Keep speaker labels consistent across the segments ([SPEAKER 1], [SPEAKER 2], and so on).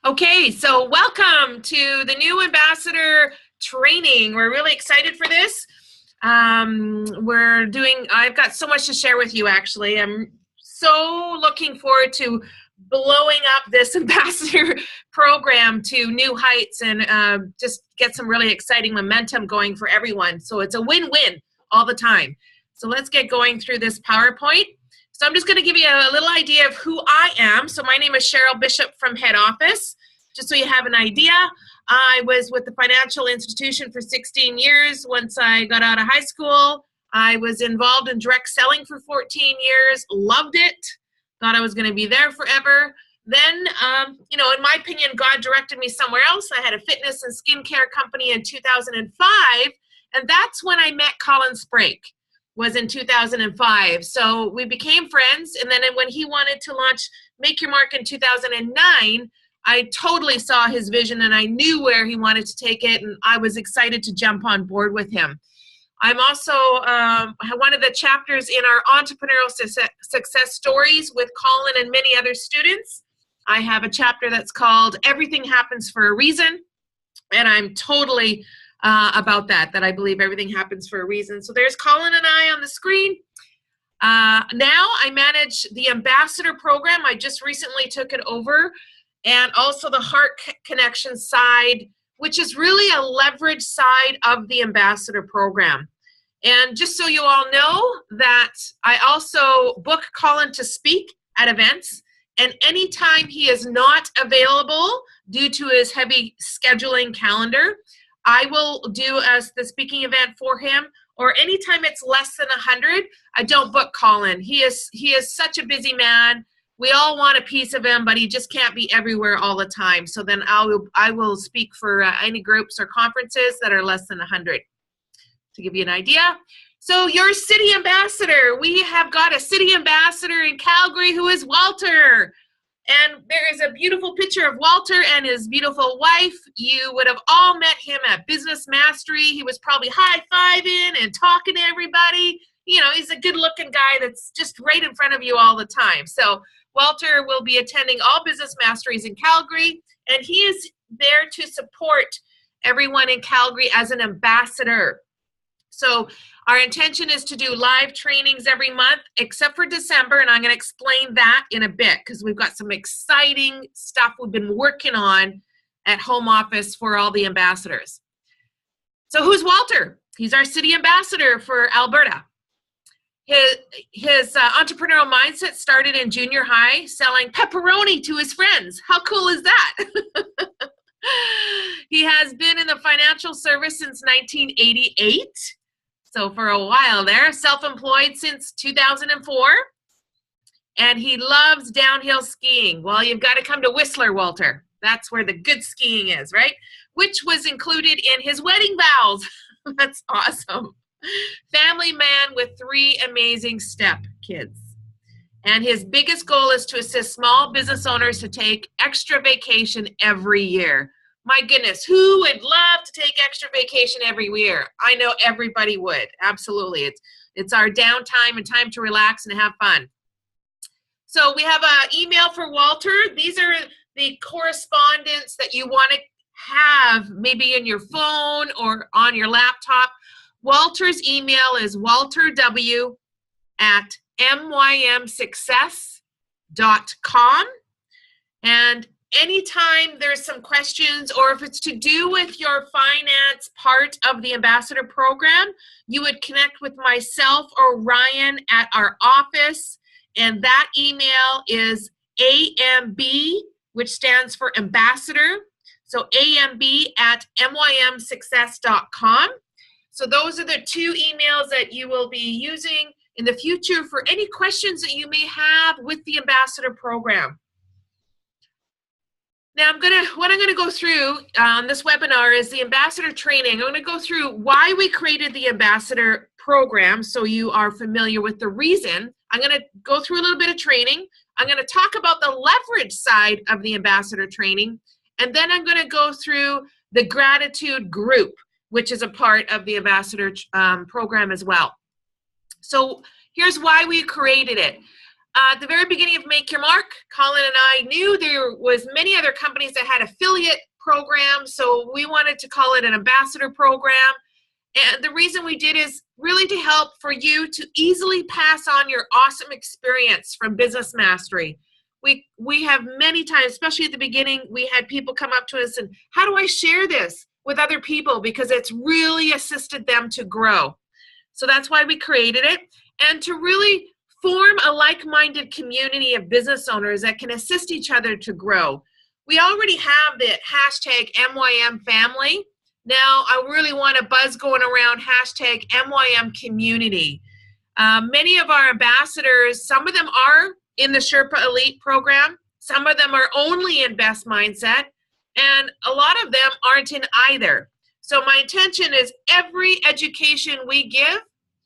[SPEAKER 1] Okay, so welcome to the new ambassador training. We're really excited for this. I've got so much to share with you, actually. I'm so looking forward to blowing up this ambassador program to new heights and just get some really exciting momentum going for everyone. So it's a win-win all the time. So let's get going through this PowerPoint. So I'm just going to give you a little idea of who I am. So my name is Cheryl Bishop from head office. Just so you have an idea, I was with the financial institution for 16 years. Once I got out of high school, I was involved in direct selling for 14 years, loved it, thought I was going to be there forever. Then, in my opinion, God directed me somewhere else. I had a fitness and skincare company in 2005, and that's when I met Colin Sprake. Was in 2005. So we became friends, and then when he wanted to launch Make Your Mark in 2009, I totally saw his vision and I knew where he wanted to take it, and I was excited to jump on board with him. I'm also one of the chapters in our entrepreneurial success stories with Colin and many other students. I have a chapter that's called Everything Happens for a Reason, and I'm totally about that I believe everything happens for a reason. So there's Colin and I on the screen. Now I manage the ambassador program. I just recently took it over, and also the Heart Connection side, which is really a leverage side of the ambassador program. And just so you all know that I also book Colin to speak at events, and anytime he is not available due to his heavy scheduling calendar, I will do the speaking event for him, or anytime it's less than 100, I don't book Colin. He is such a busy man. We all want a piece of him, but he just can't be everywhere all the time. So then I will speak for any groups or conferences that are less than 100, to give you an idea. So your city ambassador, we have got a city ambassador in Calgary who is Walter. And there is a beautiful picture of Walter and his beautiful wife. You would have all met him at Business Mastery. He was probably high-fiving and talking to everybody. He's a good-looking guy that's just right in front of you all the time. So Walter will be attending all Business Masteries in Calgary, and he is there to support everyone in Calgary as an ambassador. So our intention is to do live trainings every month, except for December, and I'm going to explain that in a bit because we've got some exciting stuff we've been working on at home office for all the ambassadors. So who's Walter? He's our city ambassador for Alberta. His entrepreneurial mindset started in junior high selling pepperoni to his friends. How cool is that? He has been in the financial service since 1988. So for a while there, self-employed since 2004, and he loves downhill skiing. Well, you've got to come to Whistler, Walter. That's where the good skiing is, right? Which was included in his wedding vows. That's awesome. Family man with 3 amazing step kids. And his biggest goal is to assist small business owners to take extra vacation every year. My goodness, who would love to take extra vacation every year? I know everybody would. Absolutely. It's our downtime and time to relax and have fun. So we have an email for Walter. These are the correspondence that you want to have maybe in your phone or on your laptop. Walter's email is walterw@mymsuccess.com. And anytime there's some questions, or if it's to do with your finance part of the ambassador program, you would connect with myself or Ryan at our office. And that email is AMB, which stands for ambassador. So AMB@mymsuccess.com. So those are the 2 emails that you will be using in the future for any questions that you may have with the ambassador program. Now, what I'm going to go through on this webinar is the ambassador training. I'm going to go through why we created the ambassador program so you are familiar with the reason. I'm going to go through a little bit of training. I'm going to talk about the leverage side of the ambassador training, and then I'm going to go through the gratitude group, which is a part of the ambassador program as well. So here's why we created it. At the very beginning of Make Your Mark, Colin and I knew there was many other companies that had affiliate programs, so we wanted to call it an ambassador program. And the reason we did is really to help for you to easily pass on your awesome experience from Business Mastery. We have many times, especially at the beginning, we had people come up to us and, how do I share this with other people? Because it's really assisted them to grow. So that's why we created it. And to really form a like-minded community of business owners that can assist each other to grow. We already have the hashtag MYM family. Now I really want a buzz going around hashtag MYM community. Many of our ambassadors, some of them are in the Sherpa Elite program. Some of them are only in Best Mindset. And a lot of them aren't in either. So my intention is every education we give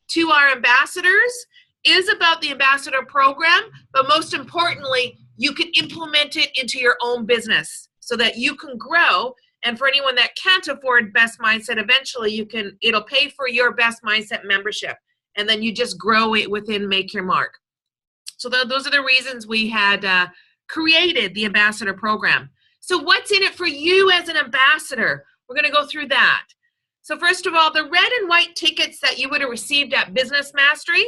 [SPEAKER 1] to our ambassadors is about the ambassador program, but most importantly, you can implement it into your own business so that you can grow. And for anyone that can't afford Best Mindset, eventually it'll pay for your Best Mindset membership. And then you just grow it within Make Your Mark. So those are the reasons we had created the ambassador program. So what's in it for you as an ambassador? We're going to go through that. So first of all, the red and white tickets that you would have received at Business Mastery,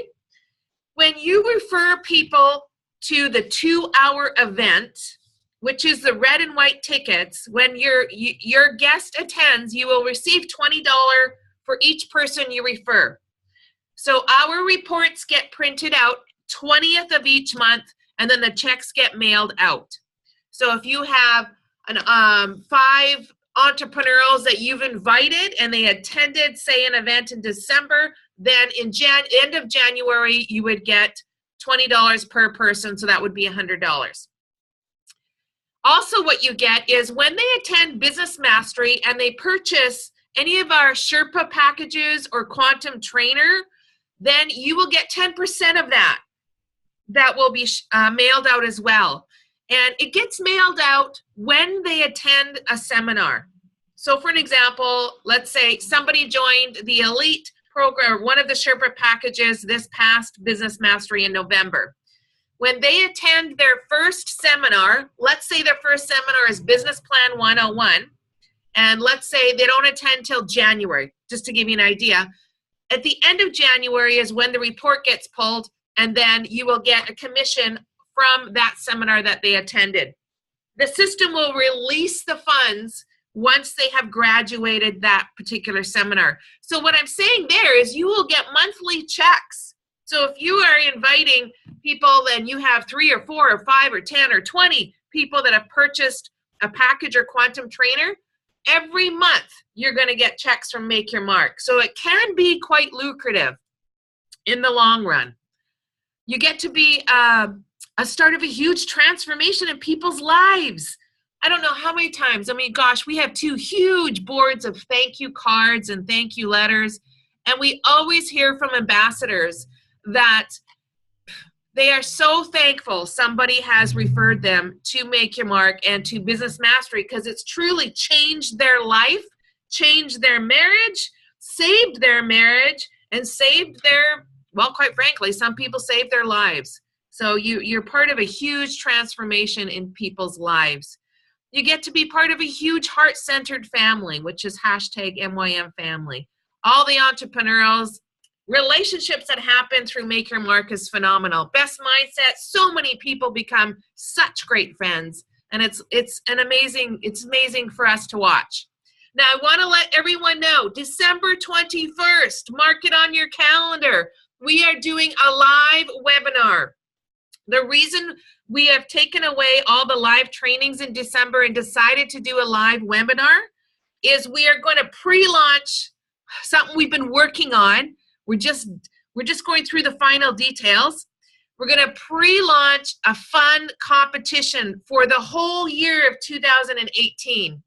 [SPEAKER 1] when you refer people to the 2-hour event, which is the red and white tickets, when your guest attends, you will receive $20 for each person you refer. So our reports get printed out 20th of each month, and then the checks get mailed out. So if you have 5 entrepreneurs that you've invited and they attended, say, an event in December, then in end of January, you would get $20 per person, so that would be $100. Also, what you get is when they attend Business Mastery and they purchase any of our Sherpa packages or Quantum Trainer, then you will get 10% of that. That will be mailed out as well. And it gets mailed out when they attend a seminar. So for an example, let's say somebody joined the Elite program, one of the Sherpa packages this past Business Mastery in November. When they attend their first seminar, let's say their first seminar is Business Plan 101, and let's say they don't attend till January, just to give you an idea. At the end of January is when the report gets pulled, and then you will get a commission from that seminar that they attended. The system will release the funds once they have graduated that particular seminar. So what I'm saying there is you will get monthly checks. So if you are inviting people and you have 3 or 4 or 5 or 10 or 20 people that have purchased a package or Quantum Trainer, every month you're going to get checks from Make Your Mark. So it can be quite lucrative in the long run. You get to be a start of a huge transformation in people's lives. I don't know how many times, I mean, gosh, we have 2 huge boards of thank you cards and thank you letters, and we always hear from ambassadors that they are so thankful somebody has referred them to Make Your Mark and to Business Mastery because it's truly changed their life, changed their marriage, saved their marriage, and saved their, well, quite frankly, some people saved their lives. So you're part of a huge transformation in people's lives. You get to be part of a huge heart-centered family, which is hashtag MYM family. All the entrepreneurs, relationships that happen through Make Your Mark is phenomenal. Best Mindset, so many people become such great friends, and it's amazing for us to watch. Now, I want to let everyone know, December 21st, mark it on your calendar. We are doing a live webinar. The reason we have taken away all the live trainings in December and decided to do a live webinar is we are going to pre-launch something we've been working on. We're just going through the final details. We're going to pre-launch a fun competition for the whole year of 2018.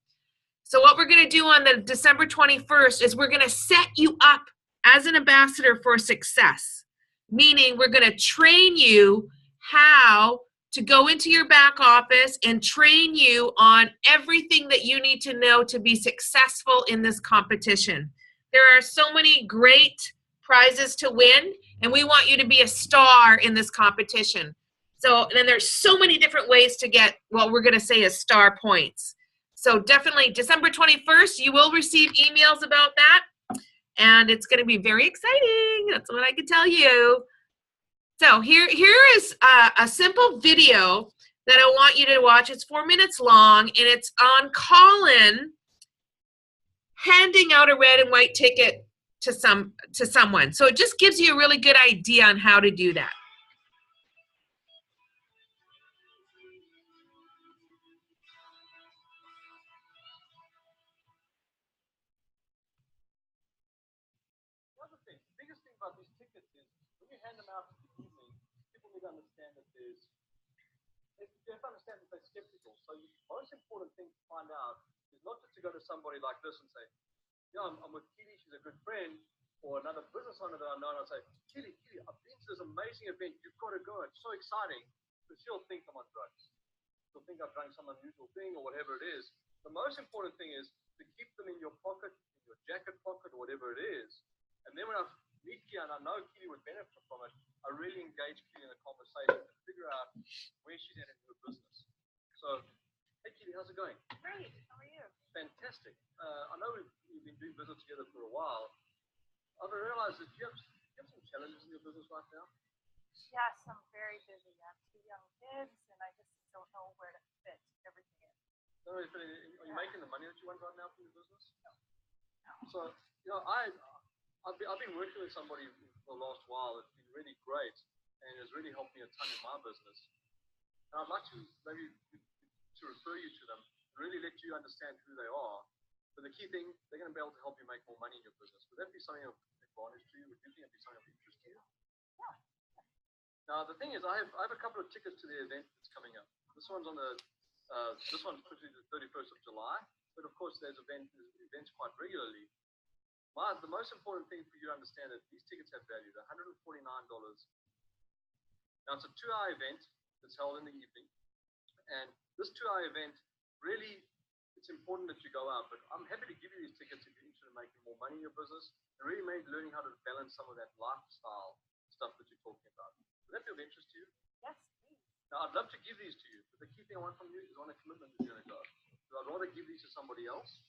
[SPEAKER 1] So what we're going to do on the December 21st is we're going to set you up as an ambassador for success, meaning we're going to train you how to go into your back office and train you on everything that you need to know to be successful in this competition. There are so many great prizes to win, and we want you to be a star in this competition. So then there's so many different ways to get what we're going to say is star points. So definitely December 21st, you will receive emails about that. And it's going to be very exciting. That's what I can tell you. So here is a simple video that I want you to watch. It's 4 minutes long, and it's on Colin handing out a red and white ticket to someone. So it just gives you a really good idea on how to do that.
[SPEAKER 2] The biggest thing about these tickets is when you hand them out in the evening, people need to understand that you have to understand that they're skeptical. So the most important thing to find out is not just to go to somebody like this and say, yeah, I'm with Keely, she's a good friend, or another business owner that I know, and I'll say, Keely, I've been to this amazing event, you've got to go, it's so exciting, because she'll think I'm on drugs. She'll think I've done some unusual thing or whatever it is. The most important thing is to keep them in your pocket, in your jacket pocket, or whatever it is. And then when I meet Keely, and I know Keely would benefit from it, I really engage Keely in a conversation and figure out where she's at in her business. So, hey Keely, how's it going?
[SPEAKER 3] Great, how are you?
[SPEAKER 2] Fantastic. I know we've been doing business together for a while. I've realized that you have some challenges in your business right now.
[SPEAKER 3] Yes, I'm very busy. I have 2 young kids, and I just don't know where to fit everything in.
[SPEAKER 2] So, are you making the money that you want right now from your business?
[SPEAKER 3] No.
[SPEAKER 2] So, I've been working with somebody for the last while that's been really great and has really helped me a ton in my business. And I'd like to maybe to refer you to them, really let you understand who they are. But the key thing, they're going to be able to help you make more money in your business. Would that be something of advantage to you? Would you think it'd be something of interest to you?
[SPEAKER 3] Yeah.
[SPEAKER 2] Now the thing is, I have a couple of tickets to the event that's coming up. This one's quickly the 31st of July. But of course, there's events quite regularly. The most important thing for you to understand is these tickets have value. They're $149. Now it's a 2-hour event that's held in the evening, and this 2-hour event really, it's important that you go out. But I'm happy to give you these tickets if you're interested in making more money in your business and really learning how to balance some of that lifestyle stuff that you're talking about. Would that be of interest to you?
[SPEAKER 3] Yes, please.
[SPEAKER 2] Now I'd love to give these to you, but the key thing I want from you is on a commitment that you're going to go. So I'd rather give these to somebody else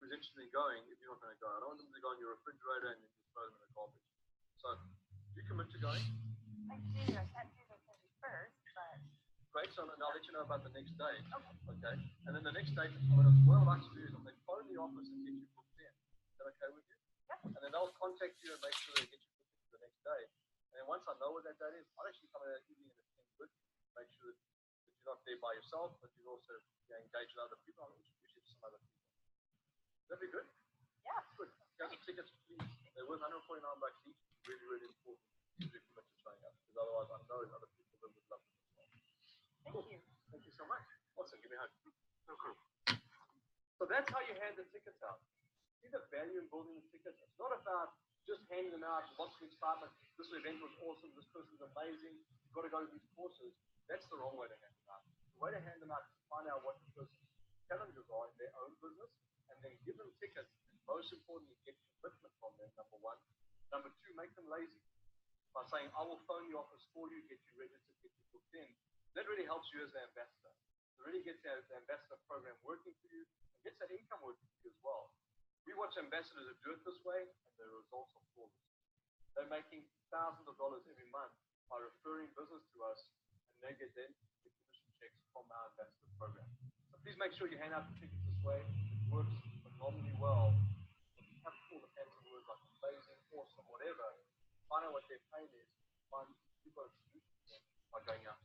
[SPEAKER 2] who's interested in going if you're not going to go. I don't want them to go in your refrigerator and then you throw them in the garbage. So, do you commit to going?
[SPEAKER 3] I do. I can't do the 31st, but...
[SPEAKER 2] Great, so I'll let you know about the next day.
[SPEAKER 3] Okay.
[SPEAKER 2] And then the next day, what I'd like to do is I'm going to phone the office and get you booked in. Is that okay with you?
[SPEAKER 3] Yeah.
[SPEAKER 2] And then they'll contact you and make sure they get you booked in for the next day. And then once I know what that date is, I'll actually come in that evening and attend with you, make sure that you're not there by yourself, but you're also engaged with other people. I'll introduce you to some other people. Would that be good?
[SPEAKER 3] Yeah.
[SPEAKER 2] Good. Guys, the tickets, please. They're worth $149 each. It's really, really important to do commit to showing up, because otherwise I know other people that would love it as well.
[SPEAKER 3] Thank you.
[SPEAKER 2] Thank you so much. Awesome. Give me a hug. So cool. So that's how you hand the tickets out. See the value in building the tickets. It's not about just handing them out, lots of excitement. This event was awesome. This person's amazing. You've got to go to these courses. That's the wrong way to hand them out. The way to hand them out is to find out what the person's challenges are in their own business, and then give them tickets. And most importantly, get commitment from them, number one. Number two, make them lazy by saying, I will phone the office for you, get you registered, get you booked in. That really helps you as an ambassador. It really gets the ambassador program working for you and gets that income working for you as well. We watch ambassadors who do it this way, and the results are flawless. They're making thousands of dollars every month by referring business to us, and they get then the commission checks from our ambassador program. So please make sure you hand out the tickets this way. It works phenomenally well. If you have all the fancy words like amazing, awesome, whatever, find out what their pain is, find you've got a solution to them by going out.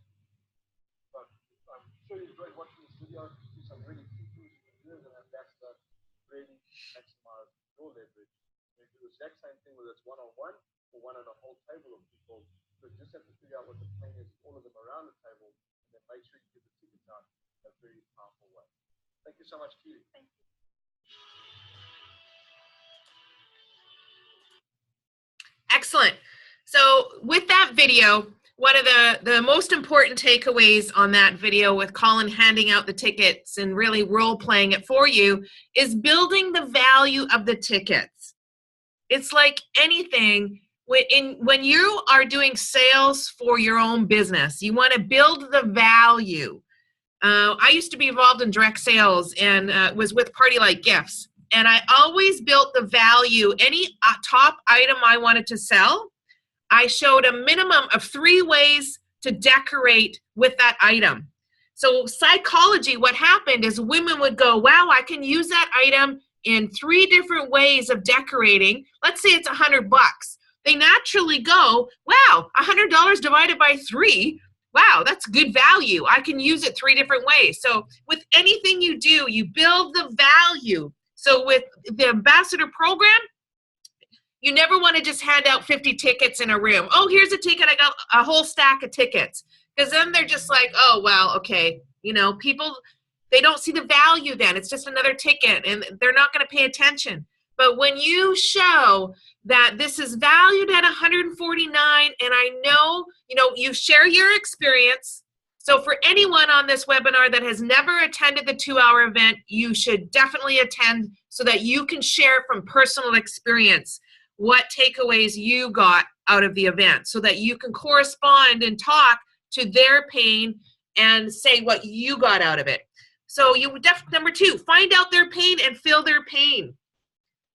[SPEAKER 2] So I'm sure you enjoyed watching this video. Do some really key things you can do as an ambassador, really maximize your leverage. You do the exact same thing whether it's one-on-one or one on a whole table of people. So you just have to figure out what the pain is, all of them around the table, and then make sure you get the tickets out in a very powerful way. Thank you so much, Keely.
[SPEAKER 3] Thank you.
[SPEAKER 1] Excellent. So with that video, one of the most important takeaways on that video with Colin handing out the tickets and really role-playing it for you is building the value of the tickets. It's like anything, when you are doing sales for your own business, you want to build the value. I used to be involved in direct sales and was with Party Like Gifts. And I always built the value. Any top item I wanted to sell, I showed a minimum of 3 ways to decorate with that item. So psychology, what happened is women would go, wow, I can use that item in 3 different ways of decorating. Let's say it's $100. They naturally go, wow, $100 divided by 3. Wow, that's good value. I can use it 3 different ways. So with anything you do, you build the value. So with the ambassador program, you never want to just hand out 50 tickets in a room. Oh, here's a ticket. I got a whole stack of tickets. Because then they're just like, oh, well, okay. You know, people, they don't see the value then. It's just another ticket and they're not going to pay attention. But when you show that this is valued at $149, and I know, you know, you share your experience. So for anyone on this webinar that has never attended the 2-hour event, you should definitely attend so that you can share from personal experience what takeaways you got out of the event so that you can correspond and talk to their pain and say what you got out of it. So number 2, find out their pain and feel their pain.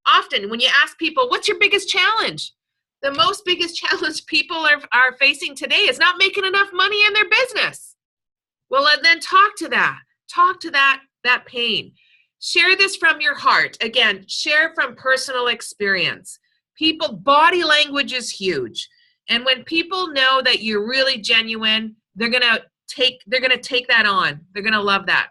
[SPEAKER 1] Often when you ask people, what's your biggest challenge? The most biggest challenge people are facing today is not making enough money in their business. Well, and then talk to that pain. Share this from your heart. Again, share from personal experience. Body language is huge. And when people know that you're really genuine, they're going to take that on. They're going to love that.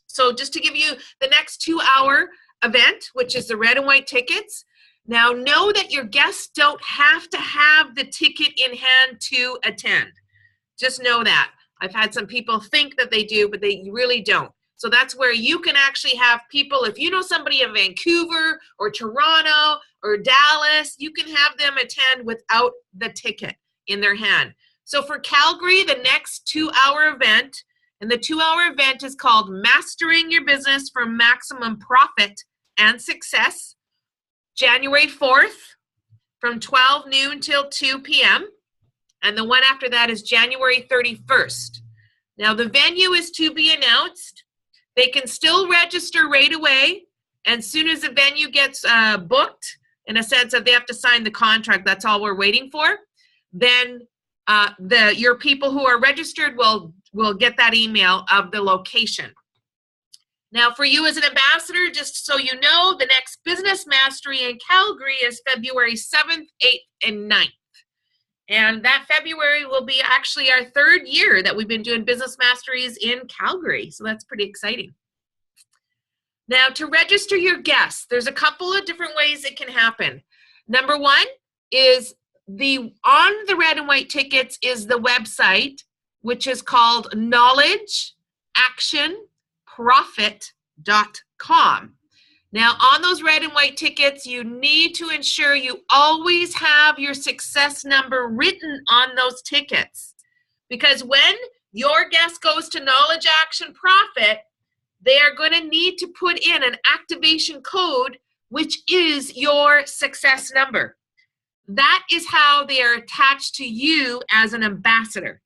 [SPEAKER 1] So just to give you the next 2-hour event, which is the red and white tickets. Now know that your guests don't have to have the ticket in hand to attend. Just know that. I've had some people think that they do, but they really don't. So that's where you can actually have people, if you know somebody in Vancouver or Toronto or Dallas, you can have them attend without the ticket in their hand. So for Calgary, the next 2-hour event, and the 2-hour event is called Mastering Your Business for Maximum Profit and Success, January 4th from 12 noon till 2 p.m. And the one after that is January 31st. Now the venue is to be announced. They can still register right away. And as soon as the venue gets booked, in a sense that they have to sign the contract, that's all we're waiting for, then your people who are registered will get that email of the location. Now for you as an ambassador, just so you know, the next Business Mastery in Calgary is February 7th, 8th, and 9th. And that February will be actually our 3rd year that we've been doing Business Masteries in Calgary. So that's pretty exciting. Now to register your guests, there's a couple of different ways it can happen. Number 1 is on the red and white tickets is the website, which is called knowledgeactionprofit.com. Now, on those red and white tickets, you need to ensure you always have your success number written on those tickets. Because when your guest goes to Knowledge Action Profit, they are going to need to put in an activation code, which is your success number. That is how they are attached to you as an ambassador.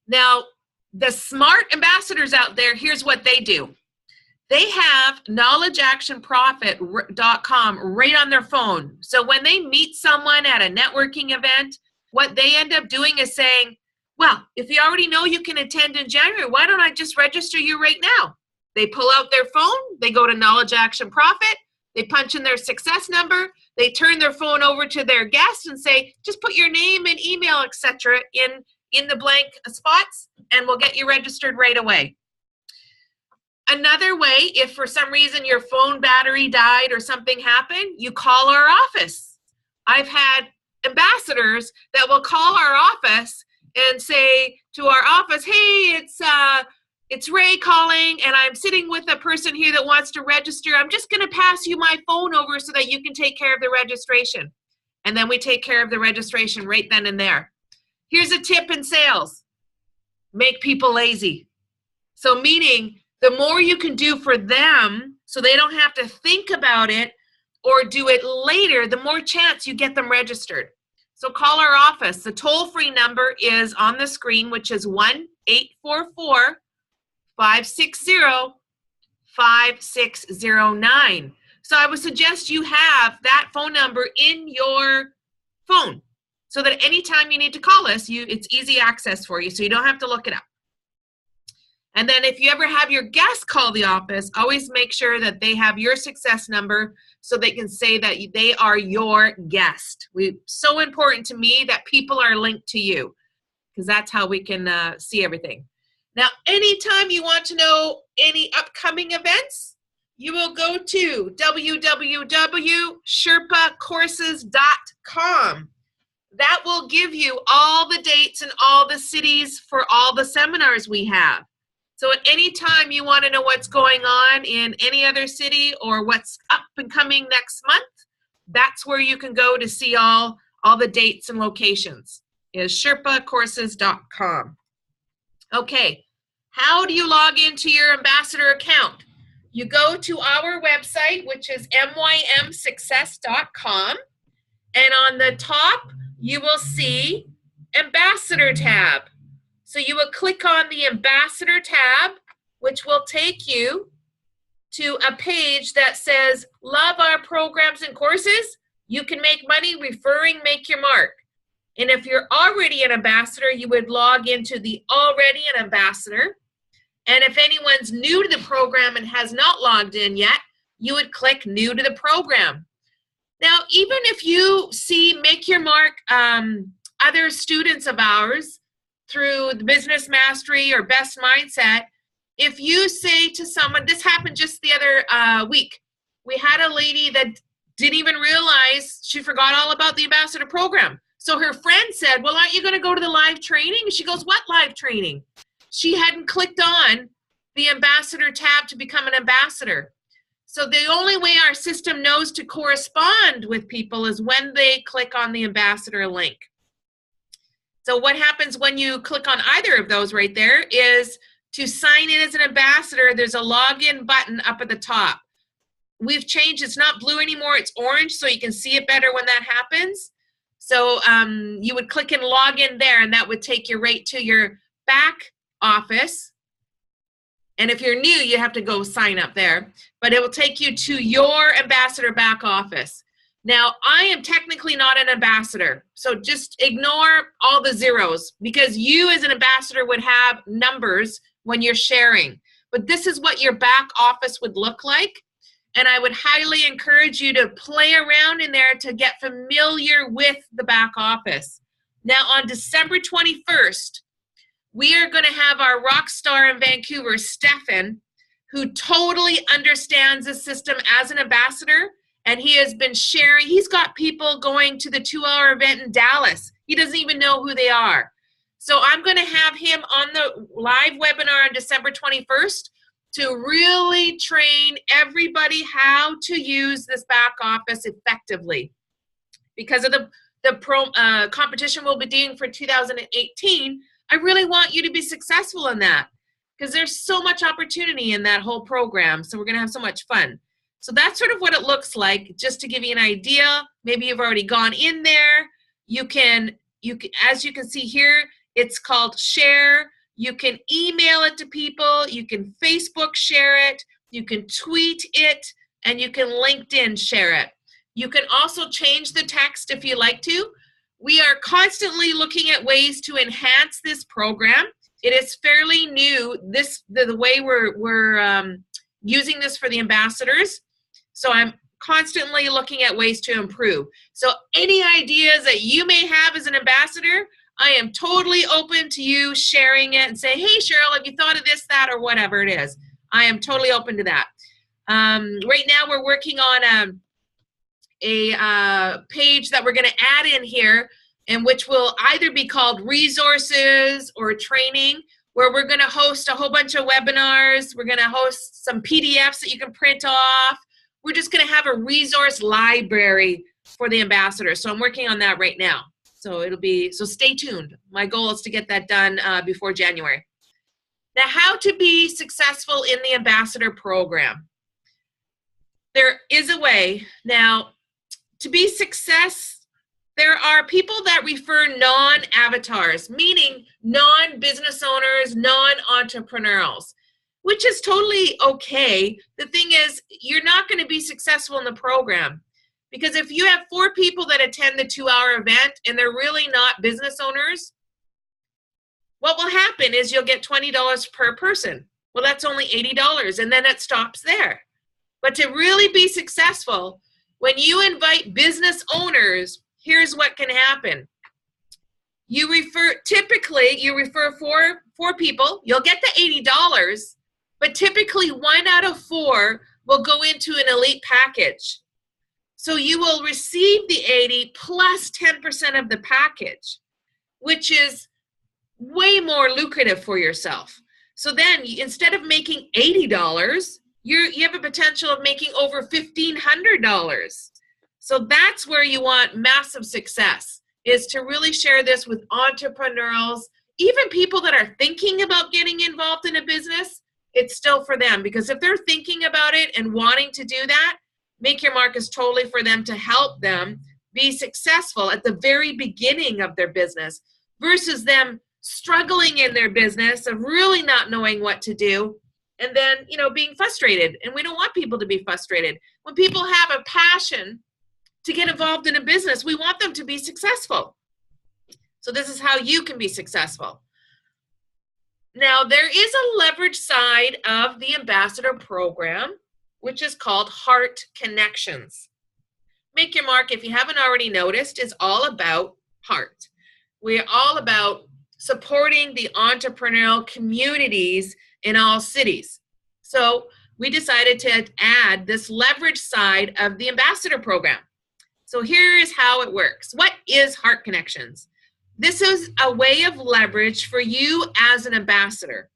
[SPEAKER 1] Now, the smart ambassadors out there, here's what they do. They have knowledgeactionprofit.com right on their phone. So when they meet someone at a networking event, what they end up doing is saying, well, if you already know you can attend in January, why don't I just register you right now? They pull out their phone, they go to Knowledge Action Profit, they punch in their success number, they turn their phone over to their guest and say, just put your name and email, etc. in the blank spots, and we'll get you registered right away. Another way, if for some reason your phone battery died or something happened, you call our office. I've had ambassadors that will call our office and say to our office, hey, it's Ray calling, and I'm sitting with a person here that wants to register. I'm just going to pass you my phone over so that you can take care of the registration. And then we take care of the registration right then and there. Here's a tip in sales. Make people lazy. So meaning, the more you can do for them so they don't have to think about it, or do it later, the more chance you get them registered. So call our office. The toll-free number is on the screen, which is 1-844-560-5609. So I would suggest you have that phone number in your phone so that anytime you need to call us, it's easy access for you, so you don't have to look it up. And then if you ever have your guest call the office, always make sure that they have your success number so they can say that they are your guest. So important to me that people are linked to you, because that's how we can see everything. Now, anytime you want to know any upcoming events, you will go to www.sherpacourses.com. That will give you all the dates and all the cities for all the seminars we have. So at any time you want to know what's going on in any other city or what's up and coming next month, that's where you can go to see all the dates and locations, is sherpacourses.com. Okay, how do you log into your ambassador account? You go to our website, which is mymsuccess.com, and on the top, you will see Ambassador tab. So you will click on the Ambassador tab, which will take you to a page that says, love our programs and courses. You can make money referring Make Your Mark. And if you're already an ambassador, you would log into the Already an Ambassador. And if anyone's new to the program and has not logged in yet, you would click New to the Program. Now, even if you see Make Your Mark, other students of ours, through the Business Mastery or Best Mindset, if you say to someone, this happened just the other week, we had a lady that didn't even realize she forgot all about the ambassador program. So her friend said, well, aren't you going to go to the live training? And she goes, what live training? She hadn't clicked on the ambassador tab to become an ambassador. So the only way our system knows to correspond with people is when they click on the ambassador link. So what happens when you click on either of those right there is to sign in as an ambassador, there's a login button up at the top. We've changed, it's not blue anymore, it's orange, so you can see it better when that happens. So you would click and log in there, and that would take you right to your back office. And if you're new, you have to go sign up there. But it will take you to your ambassador back office. Now, I am technically not an ambassador, so just ignore all the zeros, because you as an ambassador would have numbers when you're sharing. But this is what your back office would look like, and I would highly encourage you to play around in there to get familiar with the back office. Now, on December 21st, we are going to have our rock star in Vancouver, Stefan, who totally understands the system as an ambassador. And he has been sharing, he's got people going to the 2-hour event in Dallas. He doesn't even know who they are. So I'm going to have him on the live webinar on December 21st to really train everybody how to use this back office effectively. Because of the competition we'll be doing for 2018, I really want you to be successful in that, because there's so much opportunity in that whole program. So we're going to have so much fun. So that's sort of what it looks like, just to give you an idea. Maybe you've already gone in there. You can, as you can see here, it's called share. You can email it to people. You can Facebook share it. You can tweet it, and you can LinkedIn share it. You can also change the text if you like to. We are constantly looking at ways to enhance this program. It is fairly new, the way we're using this for the ambassadors. So I'm constantly looking at ways to improve. So any ideas that you may have as an ambassador, I am totally open to you sharing it and say, hey, Cheryl, have you thought of this, that, or whatever it is? I am totally open to that. Right now we're working on a page that we're going to add in here, and which will either be called resources or training, where we're going to host a whole bunch of webinars. We're going to host some PDFs that you can print off. We're just going to have a resource library for the ambassadors. So I'm working on that right now. So so stay tuned. My goal is to get that done before January. Now, how to be successful in the ambassador program. there is a way. Now, to be success, there are people that refer non-avatars, meaning non-business owners, non-entrepreneurials, which is totally okay. The thing is, you're not going to be successful in the program, because if you have 4 people that attend the 2-hour event and they're really not business owners, what will happen is you'll get $20 per person. Well, that's only $80, and then it stops there. But to really be successful, when you invite business owners, here's what can happen. Typically you refer four people, you'll get the $80, but typically 1 out of 4 will go into an elite package. So you will receive the 80 plus 10% of the package, which is way more lucrative for yourself. So then instead of making $80, you have a potential of making over $1,500. So that's where you want massive success, is to really share this with entrepreneurs, even people that are thinking about getting involved in a business. It's still for them, because if they're thinking about it and wanting to do that, Make Your Mark is totally for them, to help them be successful at the very beginning of their business, versus them struggling in their business of really not knowing what to do, and then, being frustrated. And we don't want people to be frustrated. When people have a passion to get involved in a business, we want them to be successful. So this is how you can be successful. Now, there is a leverage side of the ambassador program, which is called Heart Connections. Make Your Mark, if you haven't already noticed, is all about heart. We're all about supporting the entrepreneurial communities in all cities. So we decided to add this leverage side of the ambassador program. So here is how it works. What is Heart Connections? This is a way of leverage for you as an ambassador.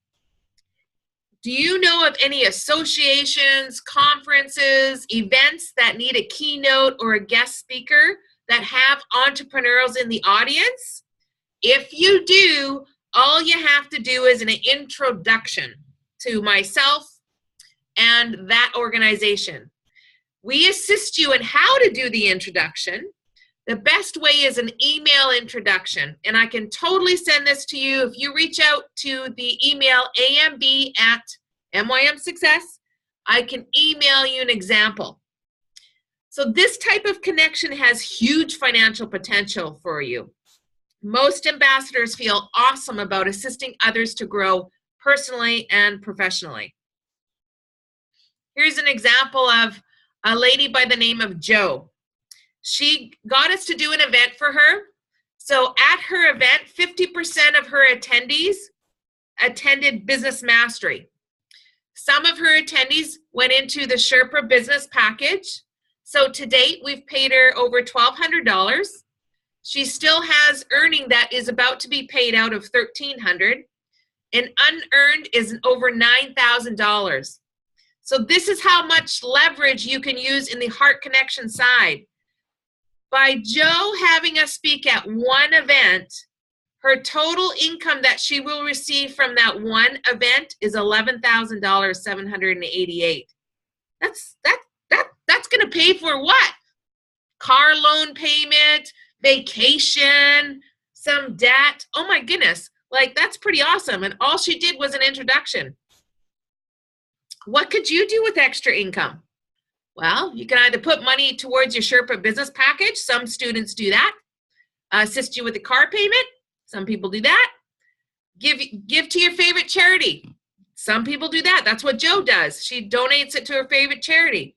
[SPEAKER 1] Do you know of any associations, conferences, events that need a keynote or a guest speaker that have entrepreneurs in the audience? If you do, all you have to do is an introduction to myself and that organization. We assist you in how to do the introduction. The best way is an email introduction, and I can totally send this to you. If you reach out to the email amb@mymsuccess, I can email you an example. So this type of connection has huge financial potential for you. Most ambassadors feel awesome about assisting others to grow personally and professionally. Here's an example of a lady by the name of Jo. She got us to do an event for her. So at her event, 50% of her attendees attended Business Mastery. Some of her attendees went into the Sherpa Business Package. So to date, we've paid her over $1,200. She still has earning that is about to be paid out of $1,300, and unearned is over $9,000. So this is how much leverage you can use in the Heart Connection side. By Jo having us speak at one event, her total income that she will receive from that one event is $11,788. That's going to pay for what? Car loan payment, vacation, some debt. Oh my goodness. Like, that's pretty awesome. And all she did was an introduction. What could you do with extra income? Well, you can either put money towards your Sherpa business package. Some students do that. Assist you with the car payment. Some people do that. Give to your favorite charity. Some people do that. That's what Jo does. She donates it to her favorite charity.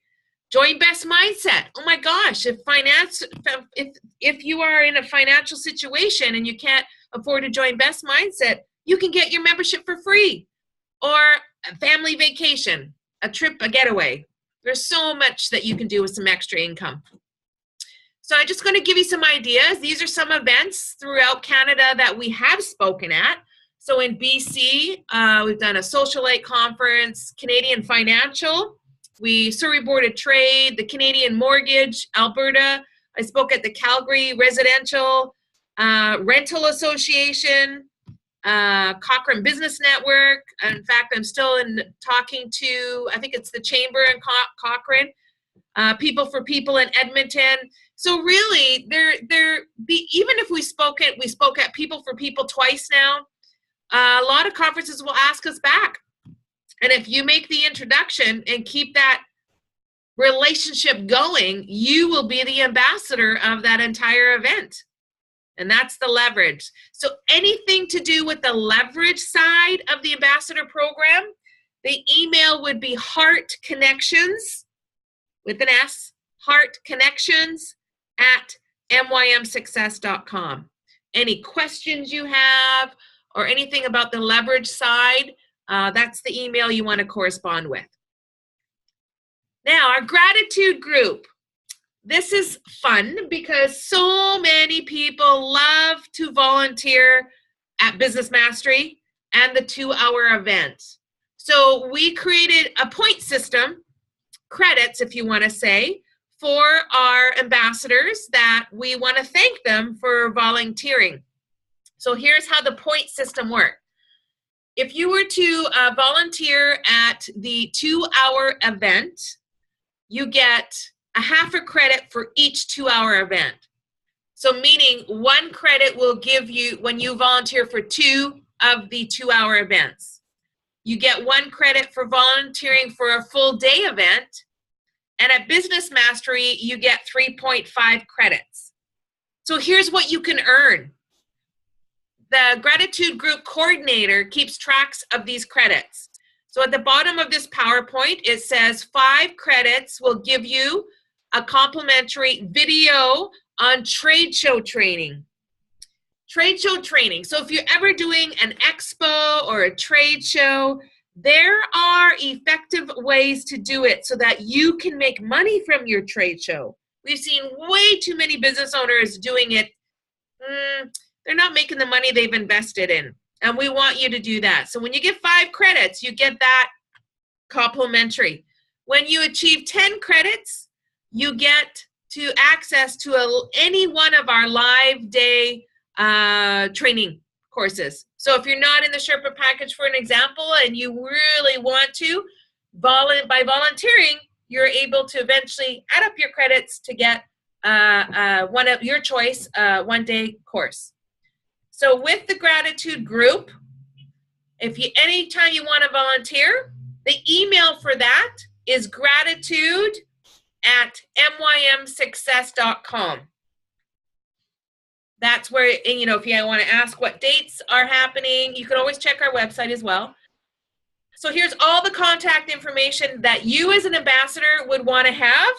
[SPEAKER 1] Join Best Mindset. Oh my gosh, if you are in a financial situation and you can't afford to join Best Mindset, you can get your membership for free. Or a family vacation, a trip, a getaway. There's so much that you can do with some extra income. So I'm just going to give you some ideas. These are some events throughout Canada that we have spoken at. So in BC, we've done a socialite conference, Canadian Financial, Surrey Board of Trade, the Canadian Mortgage, Alberta. I spoke at the Calgary Residential Rental Association, Cochrane Business Network. In fact, I'm still talking to, I think it's the Chamber in Cochrane. People for People in Edmonton. So really, even if we spoke at People for People twice now, a lot of conferences will ask us back. And if you make the introduction and keep that relationship going, you will be the ambassador of that entire event. And that's the leverage. So anything to do with the leverage side of the ambassador program, the email would be heartconnections with an S, heartconnections@mymsuccess.com. Any questions you have or anything about the leverage side, that's the email you want to correspond with. Now, our gratitude group. This is fun because so many people love to volunteer at Business Mastery and the 2-hour event. So we created a point system, credits if you want to say, for our ambassadors that we want to thank them for volunteering. So here's how the point system works. If you were to volunteer at the 2-hour event, you get a half a credit for each 2-hour event. So meaning 1 credit will give you when you volunteer for 2 of the 2-hour events. You get 1 credit for volunteering for a full day event. And at Business Mastery, you get 3.5 credits. So here's what you can earn. The gratitude group coordinator keeps tracks of these credits. So at the bottom of this PowerPoint, it says 5 credits will give you a complimentary video on trade show training. Trade show training. So if you're ever doing an expo or a trade show, there are effective ways to do it so that you can make money from your trade show. We've seen way too many business owners doing it. They're not making the money they've invested in. And we want you to do that. So when you get 5 credits, you get that complimentary. When you achieve 10 credits, you get to access to any one of our live day training courses. So if you're not in the Sherpa package, for an example, and you really want to, by volunteering, you're able to eventually add up your credits to get one of your choice, 1-day course. So with the gratitude group, anytime you want to volunteer, the email for that is gratitude@mymsuccess.com. That's where, if you want to ask what dates are happening, you can always check our website as well. So here's all the contact information that you as an ambassador would want to have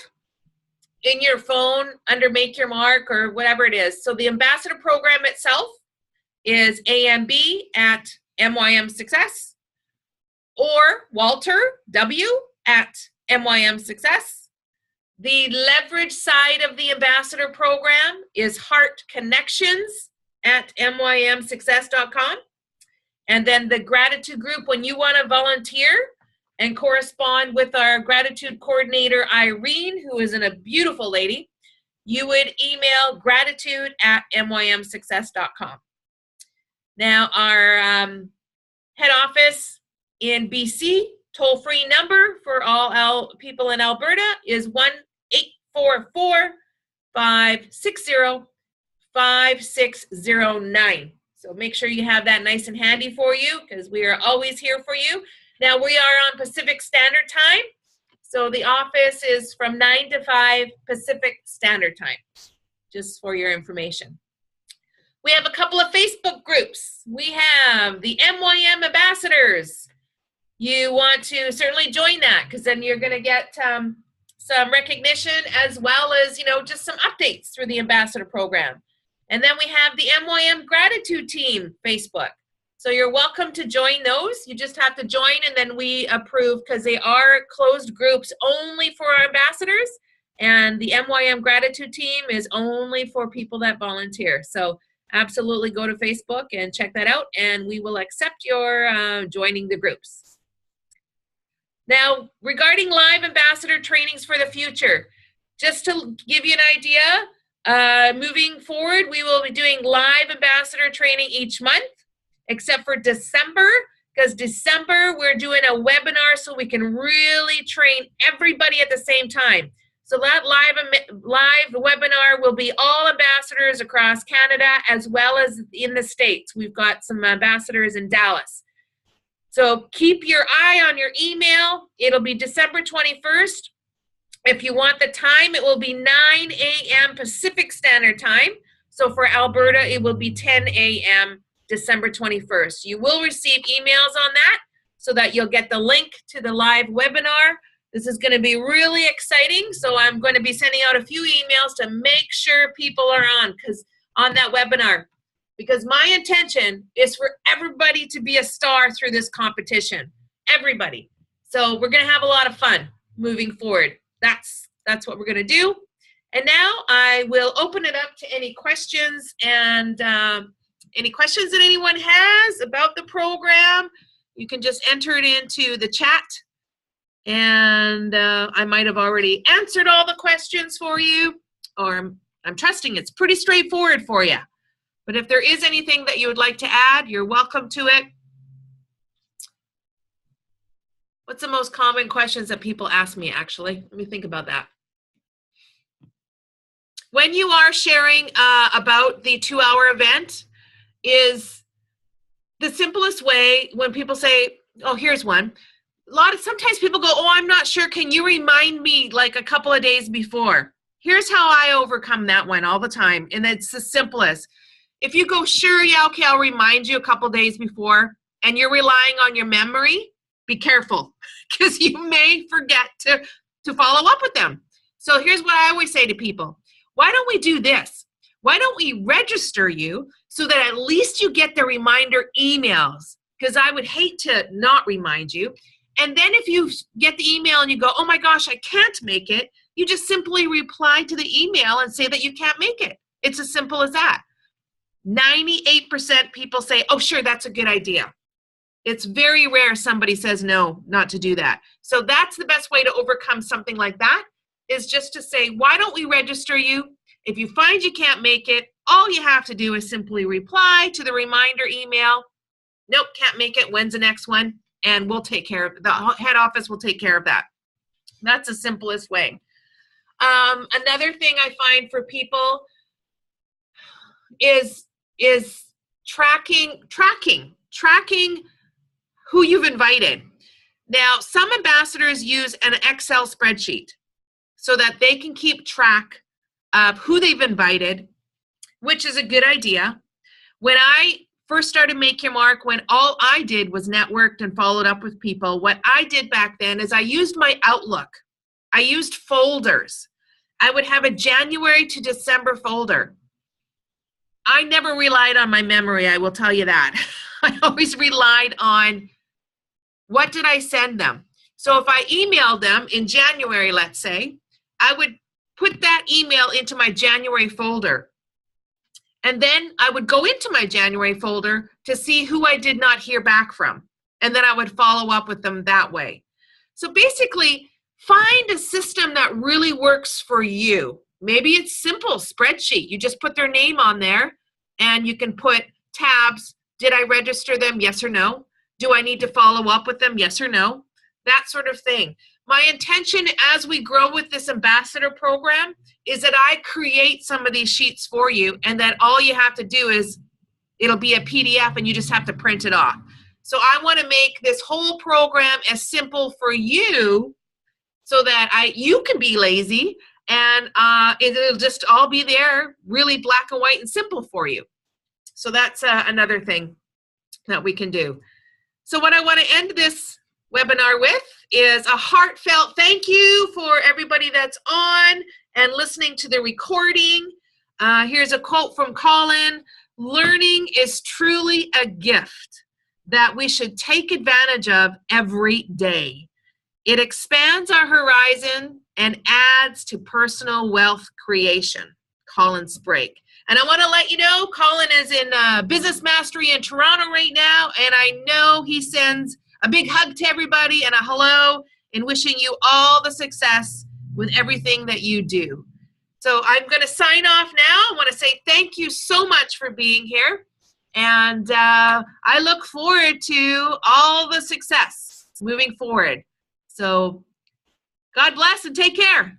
[SPEAKER 1] in your phone under Make Your Mark or whatever it is. So the ambassador program itself is amb@mymsuccess or Walter W@mymsuccess. The leverage side of the ambassador program is heartconnections@mymsuccess.com. And then the gratitude group, when you want to volunteer and correspond with our gratitude coordinator, Irene, who is a beautiful lady, you would email gratitude@mymsuccess.com. Now, our head office in BC, toll-free number for all people in Alberta is 1-844-560-5609. So make sure you have that nice and handy for you because we are always here for you. Now, we are on Pacific Standard Time. So the office is from 9 to 5 Pacific Standard Time, just for your information. We have a couple of Facebook groups. We have the MYM Ambassadors. You want to certainly join that because then you're going to get some recognition as well as, just some updates through the Ambassador Program. And then we have the MYM Gratitude Team Facebook. So you're welcome to join those. You just have to join and then we approve because they are closed groups only for our ambassadors. And the MYM Gratitude Team is only for people that volunteer. So absolutely go to Facebook and check that out, and we will accept your joining the groups. Now, regarding live ambassador trainings for the future, just to give you an idea, moving forward, we will be doing live ambassador training each month, except for December, because December we're doing a webinar so we can really train everybody at the same time. So that live webinar will be all ambassadors across Canada as well as in the States. We've got some ambassadors in Dallas. So keep your eye on your email. It'll be December 21st. If you want the time, it will be 9 a.m. Pacific Standard Time. So for Alberta, it will be 10 a.m. December 21st. You will receive emails on that so that you'll get the link to the live webinar. This is going to be really exciting. So I'm going to be sending out a few emails to make sure people are on that webinar. Because my intention is for everybody to be a star through this competition. Everybody. So we're going to have a lot of fun moving forward. That's what we're going to do. And now I will open it up to any questions and any questions that anyone has about the program. You can just enter it into the chat. And I might have already answered all the questions for you, or I'm trusting it's pretty straightforward for you. But if there is anything that you would like to add, you're welcome to it. What's the most common questions that people ask me, actually? Let me think about that. When you are sharing about the 2-hour event, is the simplest way when people say, oh, here's one. Sometimes people go, oh, I'm not sure. Can you remind me like a couple of days before? Here's how I overcome that one all the time. And it's the simplest. If you go, sure, yeah, okay, I'll remind you a couple of days before, and you're relying on your memory, be careful, because you may forget to follow up with them. So here's what I always say to people. Why don't we do this? Why don't we register you so that at least you get the reminder emails? Because I would hate to not remind you. And then if you get the email and you go, oh my gosh, I can't make it, you just simply reply to the email and say that you can't make it. It's as simple as that. 98% people say, oh, sure, that's a good idea. It's very rare somebody says no, not to do that. So that's the best way to overcome something like that, is just to say, why don't we register you? If you find you can't make it, all you have to do is simply reply to the reminder email. Nope, can't make it. When's the next one? And we'll take care of it. The head office will take care of that. That's the simplest way. Another thing I find for people is tracking who you've invited. Now, some ambassadors use an Excel spreadsheet so that they can keep track of who they've invited, which is a good idea. When I first started Make Your Mark, when all I did was networked and followed up with people, what I did back then is I used my Outlook. I used folders. I would have a January to December folder. I never relied on my memory, I will tell you that. I always relied on what did I send them. So if I emailed them in January, let's say, I would put that email into my January folder. And then I would go into my January folder to see who I did not hear back from. And then I would follow up with them that way. So basically, find a system that really works for you. Maybe it's simple, spreadsheet. You just put their name on there and you can put tabs. Did I register them? Yes or no? Do I need to follow up with them? Yes or no? That sort of thing. My intention as we grow with this ambassador program is that I create some of these sheets for you, and that all you have to do is, it'll be a PDF and you just have to print it off. So I want to make this whole program as simple for you so that you can be lazy, and it'll just all be there, really black and white and simple for you. So that's another thing that we can do. So what I want to end this webinar with is a heartfelt thank you for everybody that's on and listening to the recording. Here's a quote from Colin. Learning is truly a gift that we should take advantage of every day. It expands our horizon and adds to personal wealth creation. Colin Sprague. And I want to let you know, Colin is in Business Mastery in Toronto right now, and I know he sends a big hug to everybody and a hello, and wishing you all the success with everything that you do. So I'm going to sign off now. I want to say thank you so much for being here, and I look forward to all the success moving forward. So God bless and take care.